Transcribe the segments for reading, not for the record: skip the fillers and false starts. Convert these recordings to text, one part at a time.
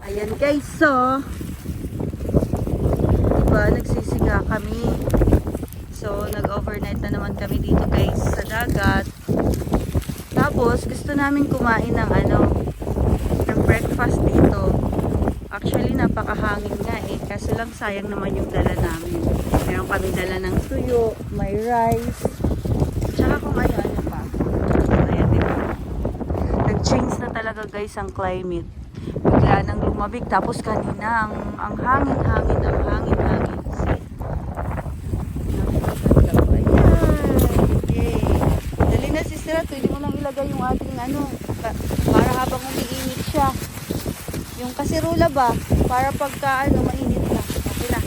Ayan guys, so diba nagsisiga kami. So nag-overnight na naman kami dito guys sa dagat. Tapos gusto namin kumain ng ng breakfast dito. Actually napakahangin nga eh, kaso lang sayang naman yung dala namin. Meron kami dala ng tuyo, may rice, tsaka kung ano-ano pa. Ayan dito. Nag-change na talaga guys ang climate. Bigla nang lumabig, tapos kanina ang hangin. Dali na sister, pwede mo nang ilagay yung ating para habang umiinit siya. Yung kasirula ba, para pagka mainit na. Okay na.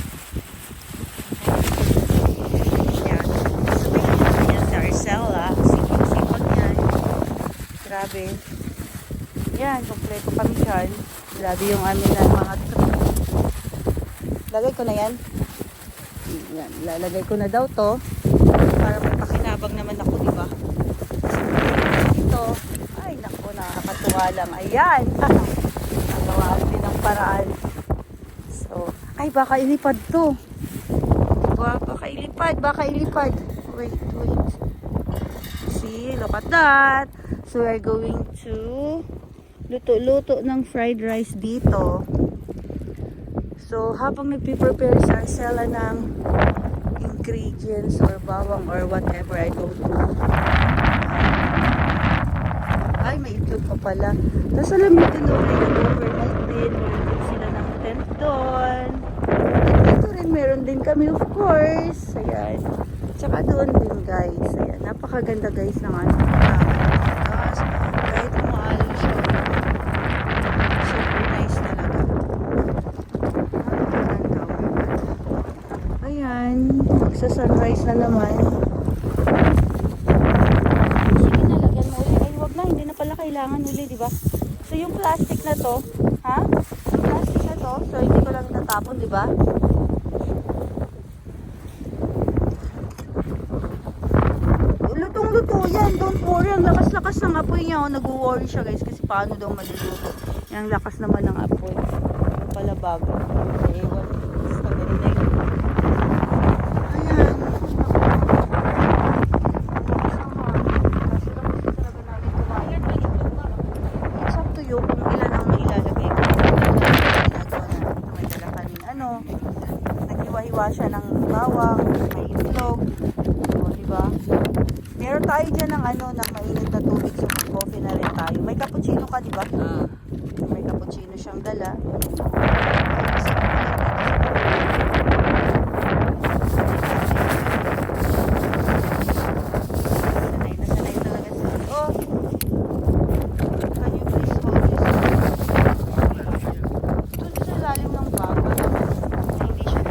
Yan. Yan si Arcela. Sipag yan. Grabe. Yan, kompleto kami dyan. Grabe yung mga lagay ko na yan. Yan, lalagay ko na daw to para magpakinabang naman ako, diba? Ito, ay naku, nakakatuwa lang. Ayan. Nagawaan din ang paraan. So, ay baka ilipad to. Baka ilipad. Wait. See, look at that. So, we're going to luto ng fried rice dito. So, habang nagpiprepare si Arcela ng ingredients or bawang or whatever, I don't know. Ay, may itlog pa pala. Tapos alam mo, nag-overnight din. Meron din sila ng tent doon. Dito rin, meron din kami of course. Ayan. Tsaka doon din guys. Ayan. Napakaganda guys ng Lakas. Kahit umaalon siya. Super nice talaga. Ayan. Magsa-sunrise na naman. Kailangan uli, di ba? So yung plastic na to, yung plastic na to, so hindi ko lang tatapon, di ba? Lutong-luto yan, don't worry. Ang lakas-lakas ng apoy niya, nag-worry siya guys, kasi paano daw maluluto. Yung lakas naman ng apoy. Yung pala bago. Ewan, basta ganun na yun. Ayan. Naghiwa-hiwa siya ng bawang, may itlog. O, diba? Meron tayo dyan ng ng mainit na tubig, so coffee na rin tayo. May cappuccino ka, diba? May cappuccino siyang dala. Sanay talaga siya. Oh! Can you please hold this? Doon sa lalim ng baba. Hindi siya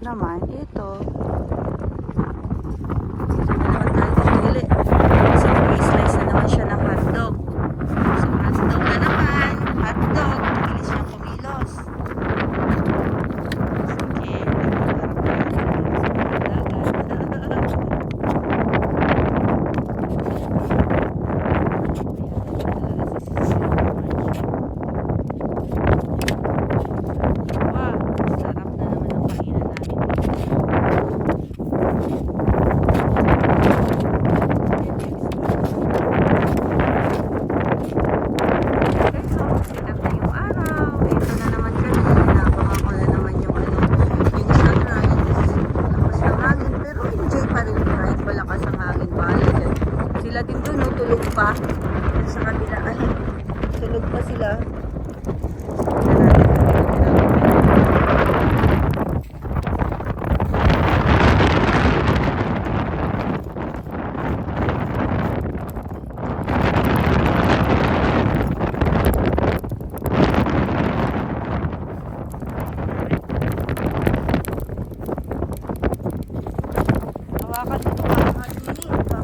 naman, ito. Dito na naman tayo pumili. Kasi nag-slice na naman siya ng hotdog. So, hotdog na naman. Hotdog. Bilis niyang kumilos. Sige. Sila din doon, no? Tulog pa. Sa kabila, ay, tulog pa sila. Hawakan mo ito,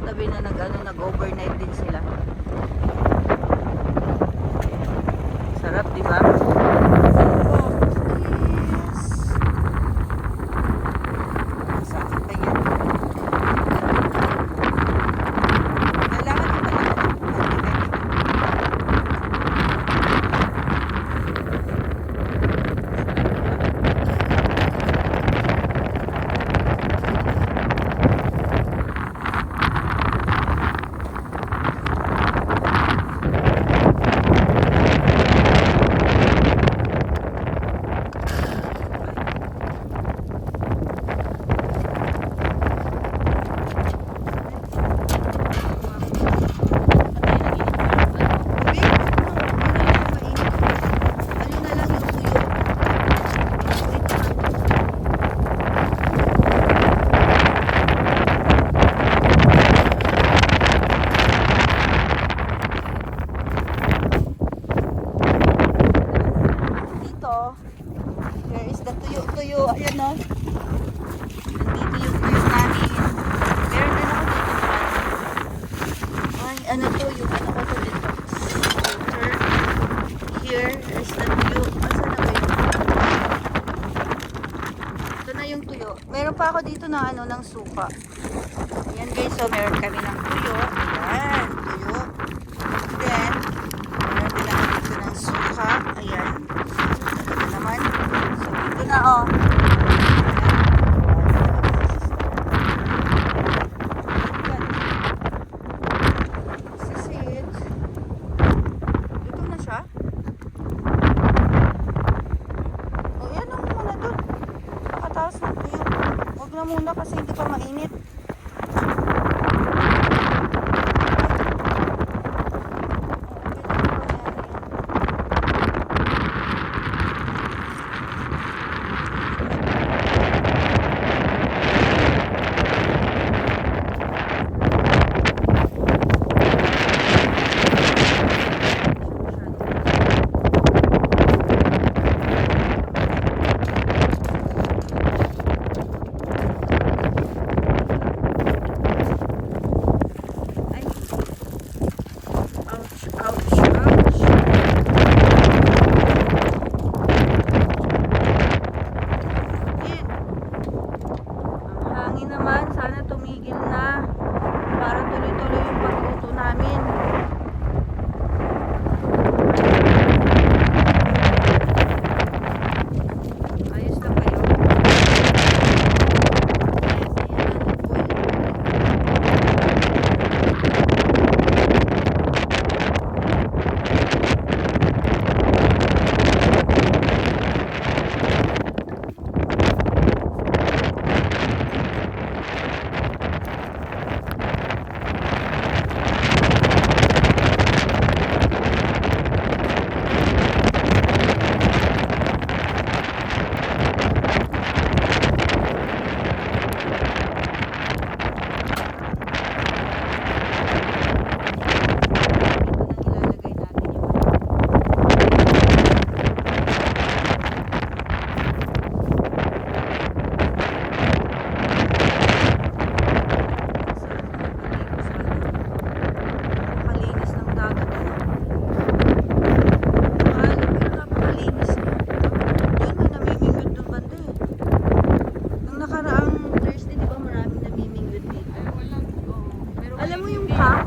katabi na nag-overnight din sila. Sarap, di ba? There is the tuyo-tuyo. Ayan o. Nandito yung tuyo namin. Meron din ako dito naman. Ay, ano to? Yung ano ko to dito. Filter. Here is the tuyo. Asa na ba yun? Ito na yung tuyo. Meron pa ako dito na ano, ng suka. Ayan guys, so meron kami ng tuyo. Ayan, tuyo. Then, meron din ako dito ng suka. Ayan. Ito naman. So, ito na oh. This is it. Ito na siya. O, yan ang muna dun. Nakataas na tuyo. Huwag na muna kasi hindi pa mainit.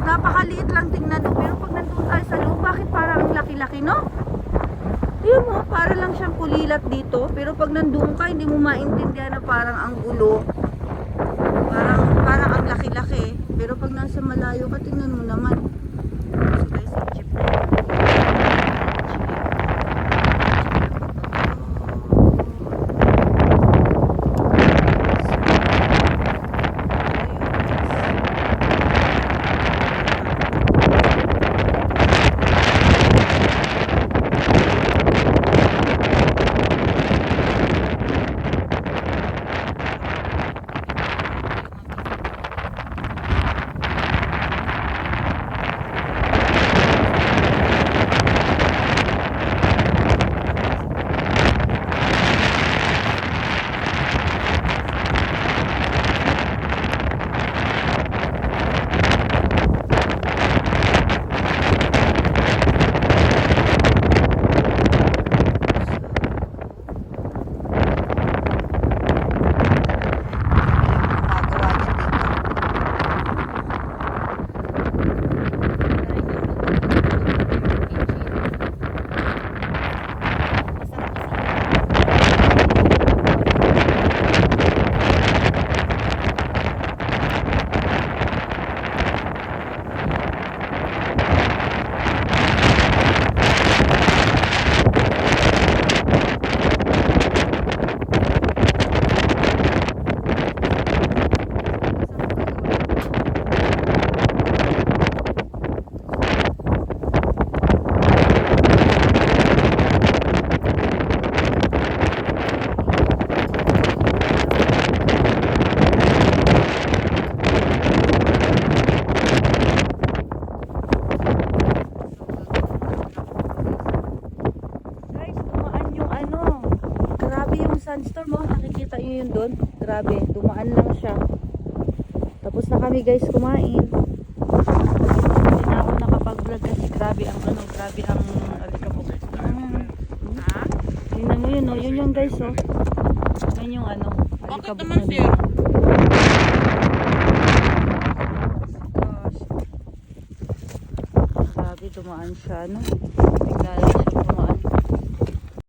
Napakaliit lang tingnan mo, pero pag nandun tayo sa loob, bakit parang ang laki-laki, no? Tingnan mo, para lang siyang kulilat dito, pero pag nandun ka, hindi mo maintindihan na parang ang gulo. Parang ang laki-laki, pero pag nasa malayo ka, tingnan mo naman. So guys, yung jeep na yun. nyo yun doon? Grabe, dumaan lang siya. Tapos na kami guys kumain. Hindi na ako nakapag-vlog kasi grabe ang alikabok. Tingnan mo yun, oh. Yun yung guys, oh. Yan yung alikabok na dito. Grabe, dumaan siya, no? Bigla